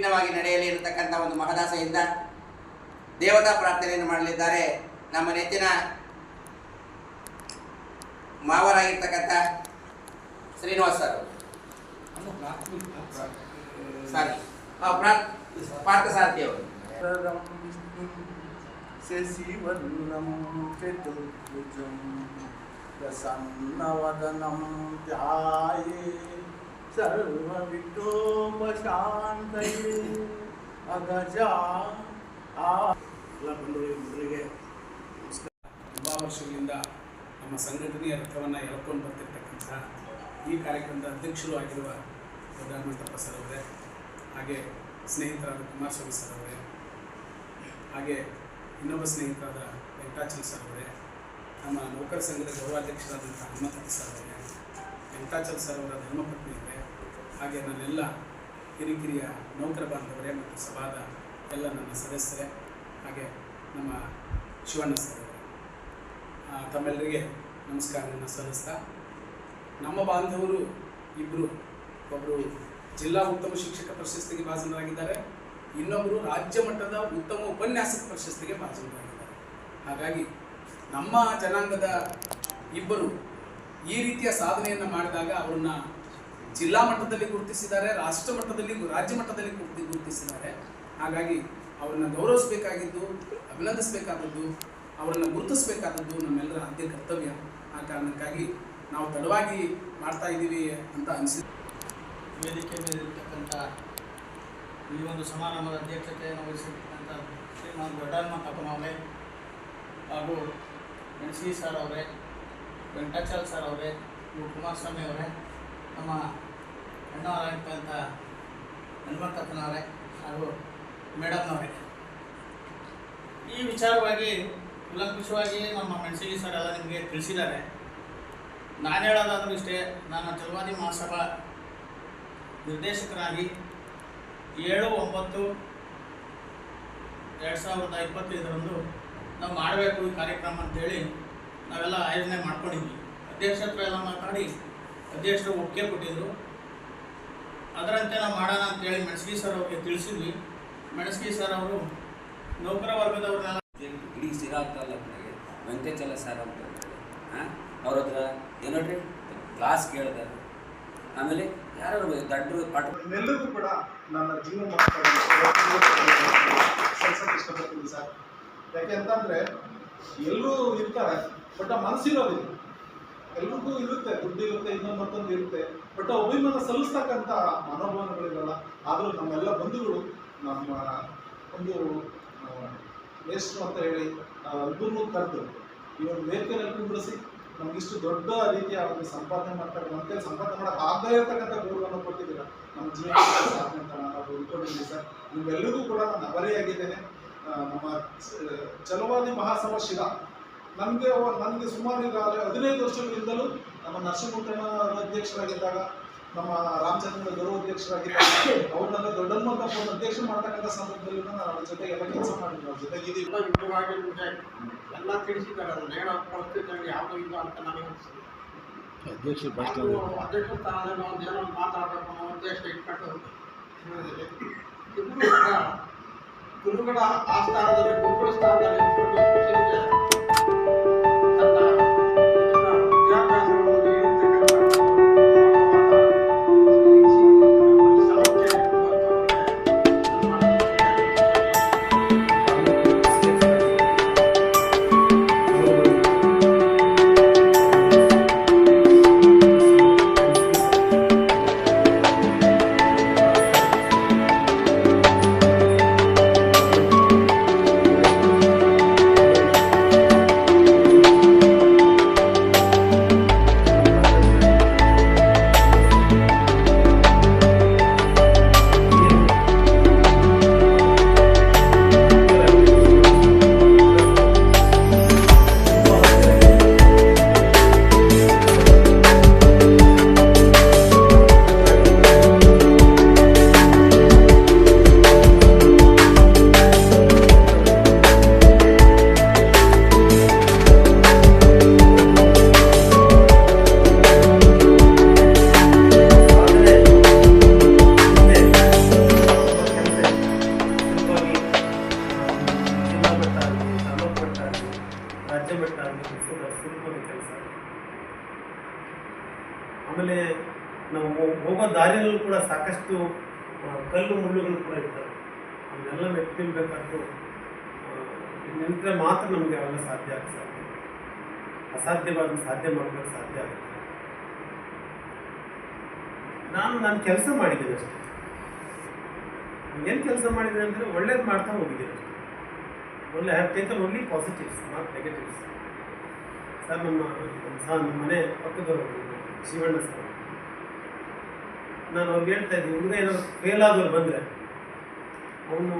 ವಿಭಿನ್ನವಾಗಿ ನಡೆಯಲಿ ಇರತಕ್ಕಂಥ ಒಂದು ಮಹದಾಸೆಯಿಂದ ದೇವತಾ ಪ್ರಾರ್ಥನೆಯನ್ನು ಮಾಡಲಿದ್ದಾರೆ ನಮ್ಮ ನೆಚ್ಚಿನ ಮಾವರಾಗಿರ್ತಕ್ಕಂಥ ಶ್ರೀನಿವಾಸ್ ಸರ್. ಸಾರಿ ಪಾರ್ಥಸಾರಥಿ ಅವರು. ಶಶಿವರ್ಣಂ ಚತುರ್ಭುಜಂ ಪ್ರಸನ್ನವದನಂ ಧ್ಯಾಯೇ ಸರ್ವವಿಘ್ನೋಪಶಾಂತಯೇ ಅಗಜಾ. ಎಲ್ಲ ಬಂಧುಗಳಿಗೆ ತುಂಬ ವರ್ಷಗಳಿಂದ ನಮ್ಮ ಸಂಘಟನೆಯ ರಥವನ್ನು ಎಳ್ಕೊಂಡು ಬರ್ತಿರ್ತಕ್ಕಂಥ ಈ ಕಾರ್ಯಕ್ರಮದ ಅಧ್ಯಕ್ಷರು ಆಗಿರುವ ದೊಡ್ಡಮಂಟಪ್ಪ ಸರ್ ಅವರೇ, ಹಾಗೆ ಸ್ನೇಹಿತರಾದ ಕುಮಾರಸ್ವಾಮಿ ಸರ್ ಅವರೇ, ಹಾಗೆ ಇನ್ನೊಬ್ಬ ಸ್ನೇಹಿತರಾದ ವೆಂಕಟಾಚಲ ಸರ್ ಅವರೇ, ನಮ್ಮ ನೌಕರ ಸಂಘದ ಗೌರವಾಧ್ಯಕ್ಷರಾದಂಥ ಹನುಮಂತಪ್ಪ ಸರ್ ಅವರೇ, ವೆಂಕಟಾಚಲ ಸರ್ ಅವರ ಧರ್ಮಪತ್ನಿ ಅವರೇ, ಹಾಗೆ ನನ್ನೆಲ್ಲ ಕಿರಿಕಿರಿಯ ನೌಕರ ಬಾಂಧವರೇ ಮತ್ತು ಸಭಾದ ಎಲ್ಲ ನನ್ನ ಸದಸ್ಯರೇ, ಹಾಗೆ ನಮ್ಮ ಶಿವಣ್ಣ ಸರ್ ಅವರೇ, ತಮ್ಮೆಲ್ಲರಿಗೆ ನಮಸ್ಕಾರವನ್ನು ಸಲ್ಲಿಸ್ತಾ, ನಮ್ಮ ಬಾಂಧವರು ಇಬ್ಬರು, ಒಬ್ಬರು ಜಿಲ್ಲಾ ಉತ್ತಮ ಶಿಕ್ಷಕ ಪ್ರಶಸ್ತಿಗೆ ಭಾಜನರಾಗಿದ್ದಾರೆ, ಇನ್ನೊಬ್ಬರು ರಾಜ್ಯ ಮಟ್ಟದ ಉತ್ತಮ ಉಪನ್ಯಾಸಕ ಪ್ರಶಸ್ತಿಗೆ ಭಾಜನರಾಗಿದ್ದಾರೆ. ಹಾಗಾಗಿ ನಮ್ಮ ಜನಾಂಗದ ಇಬ್ಬರು ಈ ರೀತಿಯ ಸಾಧನೆಯನ್ನು ಮಾಡಿದಾಗ ಅವರನ್ನ ಜಿಲ್ಲಾ ಮಟ್ಟದಲ್ಲಿ ಗುರುತಿಸಿದ್ದಾರೆ, ರಾಷ್ಟ್ರ ಮಟ್ಟದಲ್ಲಿ, ರಾಜ್ಯ ಮಟ್ಟದಲ್ಲಿ ಗುರುತಿಸಿದ್ದಾರೆ. ಹಾಗಾಗಿ ಅವರನ್ನು ಗೌರವಿಸಬೇಕಾಗಿದ್ದು, ಅಭಿನಂದಿಸಬೇಕಾದದ್ದು, ಅವರನ್ನು ಗುರುತಿಸಬೇಕಾದದ್ದು ನಮ್ಮೆಲ್ಲರ ಆದ್ಯ ಕರ್ತವ್ಯ. ಆ ಕಾರಣಕ್ಕಾಗಿ ನಾವು ತಡವಾಗಿ ಮಾಡ್ತಾ ಇದ್ದೀವಿ ಅಂತ ಅನಿಸಿದೆ. ವೇದಿಕೆ ಮೇಲಿರ್ತಕ್ಕಂಥ ಈ ಒಂದು ಸಮಾರಂಭದ ಅಧ್ಯಕ್ಷತೆಯನ್ನು ವಹಿಸಿರ್ತಕ್ಕಂಥ ಶ್ರೀಮಾನ್ ದೊಡ್ಡಮಂಟಪ್ಪನವರೇ, ಹಾಗೂ ಎನ್.ಸಿ. ಸರ್ ಅವರೇ, ವೆಂಕಟಾಚಲ ಸರ್ ಅವರೇ, ಕುಮಾರಸ್ವಾಮಿ ಅವರೇ, ನಮ್ಮ ಅಣ್ಣವರಾಗಿರ್ತಕ್ಕಂಥ ಹನುಮಂತಪ್ಪನವರೇ, ಹಾಗೂ ಮೇಡಮ್ನವರೇ, ಈ ವಿಚಾರವಾಗಿ ಕೂಲಂಕುಷವಾಗಿ ನಮ್ಮ ಮೆಣಸಿಗೆ ಸರ್ ಎಲ್ಲ ನಿಮಗೆ ತಿಳಿಸಿದ್ದಾರೆ. ನಾನು ಹೇಳೋದಾದರೂ ಇಷ್ಟೇ, ನಾನು ಛಲವಾದಿ ಮಹಾಸಭಾ ನಿರ್ದೇಶಕರಾಗಿ 7/9/2025 ನಾವು ಮಾಡಬೇಕು ಈ ಕಾರ್ಯಕ್ರಮ ಅಂತೇಳಿ ನಾವೆಲ್ಲ ಆಯೋಜನೆ ಮಾಡ್ಕೊಂಡಿದ್ವಿ. ಅಧ್ಯಕ್ಷತ್ರ ಎಲ್ಲ ಮಾತಾಡಿ ಅಧ್ಯಕ್ಷರು ಒಪ್ಪಿಗೆ ಕೊಟ್ಟಿದ್ದರು. ಅದರಂತೆ ನಾವು ಮಾಡೋಣ ಅಂತೇಳಿ ಮೆಣಸಿಗೆ ಸರ್ ಅವ್ರಿಗೆ ತಿಳಿಸಿದ್ವಿ. ಮೆಣಸಿಗೆ ಸರ್ ಅವರು ನೌಕರ ವರ್ಗದವ್ರನ್ನೆಲ್ಲ ಇಡೀ ಸಿರಾಗ್ತಲ್ಲ ನನಗೆ ವೆಂಕಟಾಚಲ ಸರ್ ಅಂತ ಅವ್ರ ಹತ್ರ ಏನೋಡ್ರಿ ಕ್ಲಾಸ್ ಕೇಳಿದಾರೆ. ಆಮೇಲೆ ಯಾರು ದಡ್ಡರು ಪಾಠ ಎಲ್ಲರಿಗೂ ಕೂಡ ನನ್ನ ಜೀವನ ಸಲ್ಸಕ್ಕೆ ಇಷ್ಟಪಡ್ತೀನಿ ಸರ್. ಯಾಕೆ ಅಂತಂದರೆ ಎಲ್ಲರೂ ಇರ್ತಾರೆ, ಬಟ್ ಆ ಮನಸ್ಸಿರೋದಿಲ್ಲ. ಎಲ್ರಿಗೂ ಇರುತ್ತೆ, ದುಡ್ಡು ಇರುತ್ತೆ, ಇನ್ನೊಂದು ಮತ್ತೊಂದು ಇರುತ್ತೆ, ಬಟ್ ಅಭಿಮಾನ ಸಲ್ಲಿಸ್ತಕ್ಕಂಥ ಮನೋಭಾವನೆಗಳಿರಲ್ಲ. ಆದರೂ ನಮ್ಮೆಲ್ಲ ಬಂಧುಗಳು ನಮ್ಮ ಒಂದು ವೇಸ್ಟ್ ಅಂತ ಹೇಳಿ ಇಬ್ಬರನ್ನೂ ಕರೆದು ಈ ಒಂದು ವೇದಿಕೆಯಲ್ಲಿ ಕುಂದಿರಿಸಿ ನಮಗಿಷ್ಟು ದೊಡ್ಡ ರೀತಿಯ ಒಂದು ಸಂಪಾದನೆ ಮಾಡ್ತಾರೆ, ನಮ್ಮ ಕೈ ಸಂಪಾದನೆ ಮಾಡೋಕೆ ಆಗದೇ ಇರತಕ್ಕಂಥ ಗೌರವವನ್ನು ಕೊಟ್ಟಿದ್ದೀರ. ನಮ್ಮ ಜೀವನ ಸಾಧನೆ ಅಂತ ನಾವು ಉಳ್ಕೊಂಡಿದ್ದೀವಿ ಸರ್. ನಿಮ್ಮೆಲ್ಲರಿಗೂ ಕೂಡ ನಾನು ಅಭರಿಯಾಗಿದ್ದೇನೆ. ನಮ್ಮ ಛಲವಾದಿ ಮಹಾಸಭಾ ಶಿರಾ ನನಗೆ ಸುಮಾರು ಈಗ 15 ವರ್ಷಗಳಿಂದಲೂ ನಮ್ಮ ನರಸಿಂಹಮೂರ್ತಿನ ಅಧ್ಯಕ್ಷರಾಗಿದ್ದಾಗ, ನಮ್ಮ ರಾಮಚಂದ್ರ ಗೌರವಾಧ್ಯಕ್ಷರಾಗಿದ್ದಾಗ, ಅವ್ರನ್ನೆಲ್ಲ ದೊಡ್ಡಮಂಟಪ್ಪನ ಅಧ್ಯಕ್ಷ ಮಾಡ್ತಕ್ಕಂಥ ಸಂದರ್ಭದಲ್ಲಿ ನಾನು ಅವ್ರ ಜೊತೆಗೆ ಎಲ್ಲ ಕೆಲಸ ಮಾಡಿದ್ವಿ, ಅವ್ರ ಜೊತೆಗಿದ್ದೀವಿ. ಎಲ್ಲ ತಿಳಿಸಿದ್ದಾರೆ. ಅದನ್ನು ಹೇಳೋ ಪರಿಸ್ಥಿತಿಯಲ್ಲಿ ಯಾವುದೂ ಇಲ್ಲ ಅಂತ ನನಗೆ ಅನಿಸ್ತದೆ. ಅಧ್ಯಕ್ಷ ಸ್ಥಾನದಲ್ಲಿ ಒಂದು ಏನೋ ಮಾತಾಡಬೇಕು ಅನ್ನೋ ಉದ್ದೇಶ ಇಟ್ಕೊಂಡು ಇಬ್ಬರು ಗುರುಗಳ ಆ ಸ್ಥಾನದಲ್ಲಿ, ಗುರುಗಳ ಸ್ಥಾನದಲ್ಲಿ ಬೆಟ್ಟ ಸುಲಭದ ಕೆಲಸ. ಆಮೇಲೆ ನಾವು ಹೋಗೋ ದಾರಿಯಲ್ಲೂ ಕೂಡ ಸಾಕಷ್ಟು ಕಲ್ಲು ಮುಳ್ಳುಗಳು ಕೂಡ ಇರ್ತವೆ. ಅವನ್ನೆಲ್ಲ ಮೆಟ್ಟಿಲ್ಬೇಕಾದ್ದು ನಿಂತರೆ ಮಾತ್ರ ನಮಗೆ ಅವೆಲ್ಲ ಸಾಧ್ಯ ಆಗ್ತದೆ. ಅಸಾಧ್ಯವಾದ ಸಾಧ್ಯ ಮಾಡೋಕ್ಕೆ ಸಾಧ್ಯ ಆಗುತ್ತೆ. ನಾನು ಕೆಲಸ ಮಾಡಿದ್ದೀನಿ ಅಷ್ಟೇ. ಏನು ಕೆಲಸ ಮಾಡಿದ್ದೀನಿ ಅಂದರೆ ಒಳ್ಳೇದು ಮಾಡ್ತಾ ಹೋಗಿದ್ದೀನಿ ಅಷ್ಟೇ. ಒಳ್ಳೆ have taken only positives, not negatives. Sir ನಮ್ಮ ಮನೆ ಪಕ್ಕದವರು ಶಿವಣ್ಣ ಸರ್, ನಾನು ಅವ್ರಿಗೆ ಹೇಳ್ತಾ ಇದ್ದೀನಿ, ಹುಡುಗ ಏನಾದ್ರು ಫೇಲ್ ಆದವ್ರು ಬಂದರೆ ಅವನು